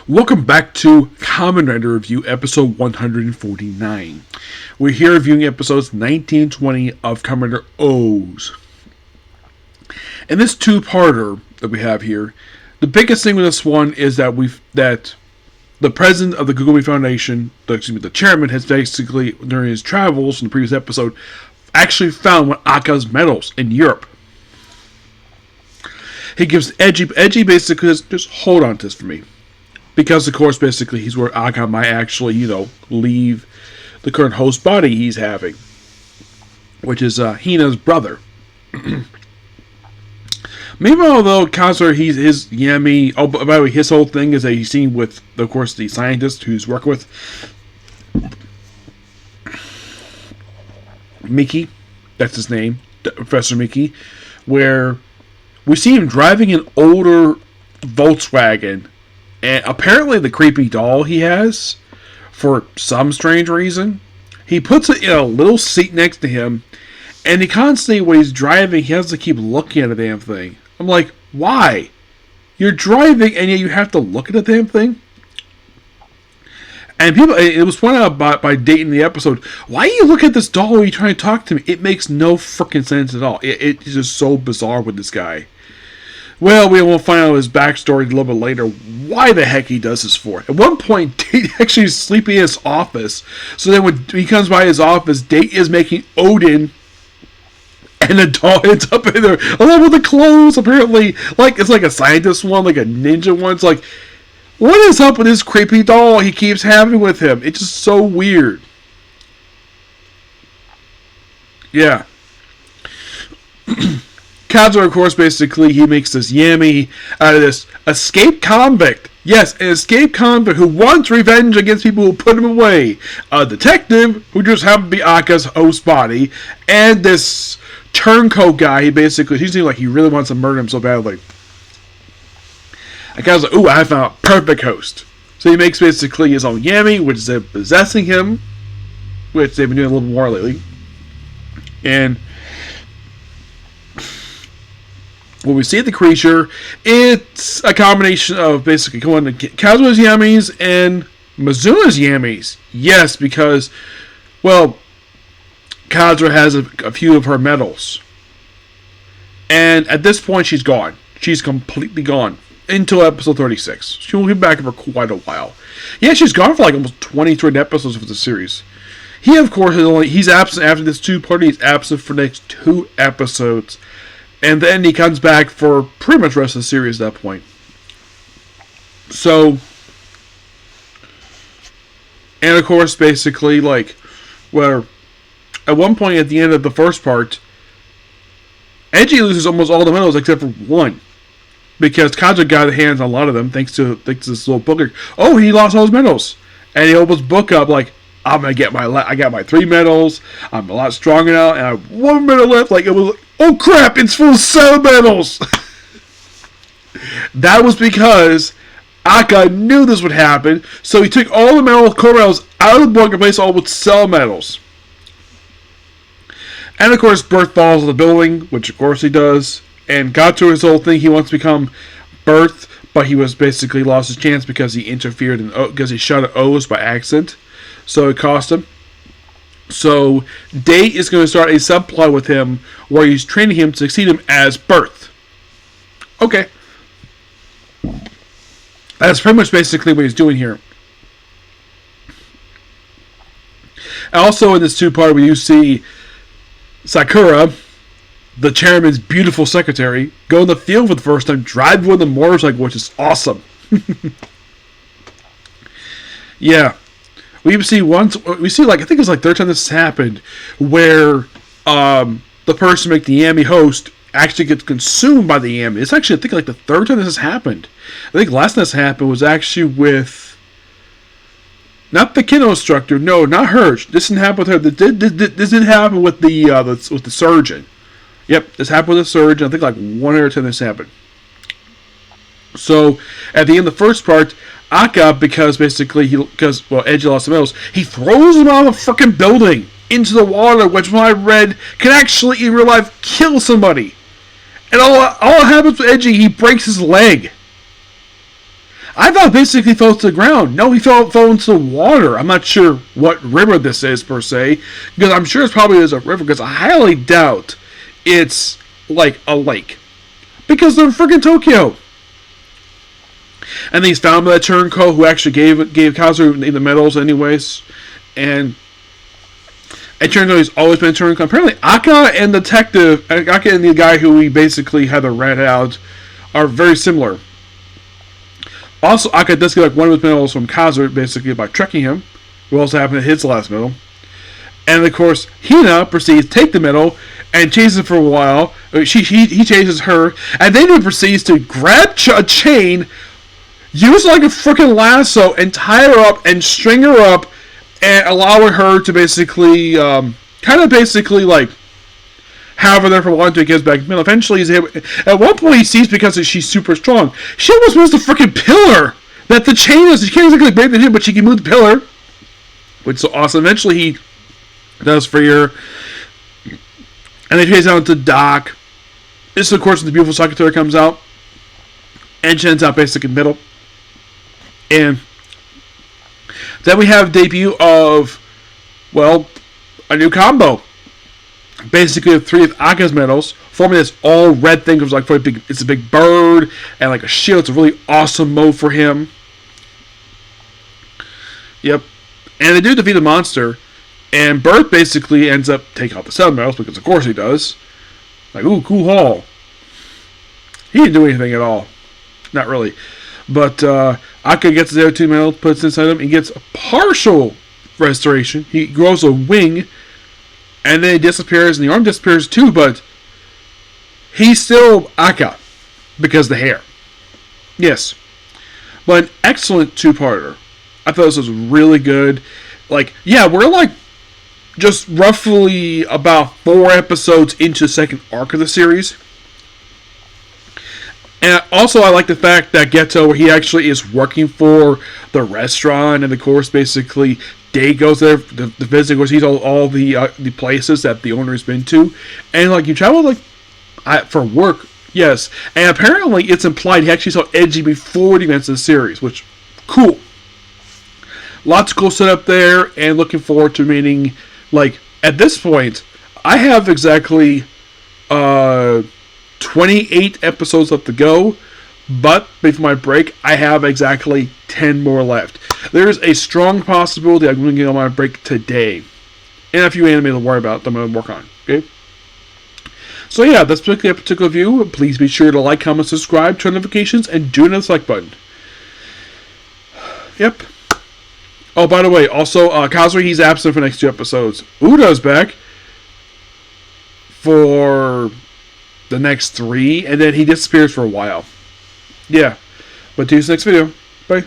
Welcome back to Kamen Rider Review, episode 149. We're here reviewing episodes 19 and 20 of Kamen Rider O's. In this two-parter that we have here, the biggest thing with this one is that the president of the Gugumi Foundation, the chairman, has basically, during his travels in the previous episode, actually found one of Aka's medals in Europe. He gives Edgy basically says, just hold on to this for me. Because, of course, basically, he's where Aka might actually, leave the current host body he's having. Which is Hina's brother. Meanwhile, though, Kazuo, his Yami... Oh, by the way, his whole thing is that he's seen with, of course, the scientist who's working with Miki. That's his name. Professor Miki. Where we see him driving an older Volkswagen. And apparently the creepy doll he has, for some strange reason, he puts it in a little seat next to him, and he constantly, when he's driving, he has to keep looking at the damn thing. I'm like, why? You're driving, and yet you have to look at the damn thing? And it was pointed out by Date in the episode, why do you look at this doll when you try to talk to me? It makes no freaking sense at all. It's just so bizarre with this guy. Well, we will find out his backstory a little bit later, why the heck he does this for. At one point, Date actually is sleeping in his office. So then when he comes by his office, Date is making Odin, and the doll ends up in there, along with the clothes, apparently. Like, it's like a scientist one, like a ninja one. It's like, what is up with this creepy doll he keeps having with him? It's just so weird. Yeah. Kazuo, of course, basically, he makes this Yami out of this escaped convict. Yes, an escaped convict who wants revenge against people who put him away. A detective who just happened to be Aka's host body. And this turncoat guy, he seems like he really wants to murder him so badly. And Kazuo's like, ooh, I found a perfect host. So he makes basically his own Yami, which is possessing him. Which they've been doing a little more lately. And when we see the creature, it's a combination of basically going to Kazuo's Yamis and Mizuna's Yamis. Yes, because, well, Kazuo has a few of her medals. And at this point, she's gone. She's completely gone. Until episode 36. She won't be back for quite a while. Yeah, she's gone for like almost 23 episodes of the series. He, of course, he's absent after this two-party. He's absent for the next 2 episodes. And then he comes back for pretty much the rest of the series at that point. So, and of course, basically, like, where at one point at the end of the first part, Edgy loses almost all the medals except for one. Because Kazuo got his hands on a lot of them thanks to this little book. Oh, he lost all his medals. And he opens his book up like, I'm going to get I got my 3 medals. I'm a lot stronger now. And I have 1 medal left. Like, it was, oh crap, it's full of 7 medals. That was because Aka knew this would happen. So he took all the core medals out of the book and replaced all with cell medals. And of course, Birth falls in the building, which of course he does. And got to his whole thing. He wants to become Birth, but he was basically lost his chance because he interfered because he shot at O's by accident. So it cost him. So Date is going to start a subplot with him where he's training him to succeed him as Birth. Okay. That's pretty much basically what he's doing here. Also in this two-part, we see Sakura, the chairman's beautiful secretary, go in the field for the first time, drive with a motorcycle, which is awesome. Yeah. We see like, I think it was like third time this has happened, where the person making the Yami host actually gets consumed by the Yami. It's actually, I think, like the third time this has happened. I think last time this happened was actually with, not the kendo instructor, no, not her. This didn't happen with her. This didn't happen with the surgeon. Yep, this happened with the surgeon. I think like 1 other time this happened. So, at the end of the first part, Aka, because Edgy lost the medals, he throws him out of the freaking building into the water, which when I read can actually in real life kill somebody. And all happens with Edgy, he breaks his leg. I thought basically fell to the ground. No, he fell into the water. I'm not sure what river this is per se, because I'm sure it's probably is a river. Because I highly doubt it's like a lake, because they're in freaking Tokyo. And he's found by that turncoat who actually gave Kazu the medals, anyways. And it turns out he's always been a turncoat. Apparently, Aka and the guy who we basically had to rat out are very similar. Also, Aka does get like one of his medals from Kazu, basically by trekking him, who also happened to hit the last medal. And of course, Hina proceeds to take the medal and chases him for a while. He chases her, and then he proceeds to grab a chain, use like a freaking lasso, and tie her up and string her up, and allowing her to basically, like have her there for a while until he gets back. And eventually, he's able. At one point, he sees because she's super strong. She almost moves the freaking pillar that the chain is. She can't exactly break the chain, but she can move the pillar, which is awesome. Eventually, he does free her, and they chase out to the dock. This is, of course, when the beautiful secretary comes out, and she ends out basically in the middle. And then we have debut of, well, a new combo. Basically, 3 of Aka's medals, forming this all red thing. It's a big bird and like a shield. It's a really awesome mode for him. Yep. And they do defeat the monster. And Bert basically ends up taking out the 7 medals, because of course he does. Like, ooh, cool haul. He didn't do anything at all. Not really. But Aka gets his other 2 medals, puts it inside him, and gets a partial restoration. He grows a wing, and then he disappears, and the arm disappears too, but he's still Aka because of the hair. Yes. But an excellent 2-parter. I thought this was really good. Like, yeah, we're like just roughly about 4 episodes into the second arc of the series. And also, I like the fact that Geto, where he actually is working for the restaurant, and of course, basically, Day goes there to visit. Of course, he's all the places that the owner has been to, and like you travel like for work, yes. And apparently, it's implied he actually saw Edgy before the events of the series, which cool. Lots of cool setup there, and looking forward to meeting. Like at this point, I have exactly 28 episodes left to go, but before my break, I have exactly 10 more left. There's a strong possibility I'm going to get on my break today. And a few anime to worry about that I'm going to work on. Okay? So yeah, that's basically a particular view. Please be sure to like, comment, subscribe, turn notifications, and do the dislike button. Yep. Oh, by the way, also, Kazuri, he's absent for the next 2 episodes. Uda's back for the next 3, and then he disappears for a while. Yeah. But see you next video. Bye.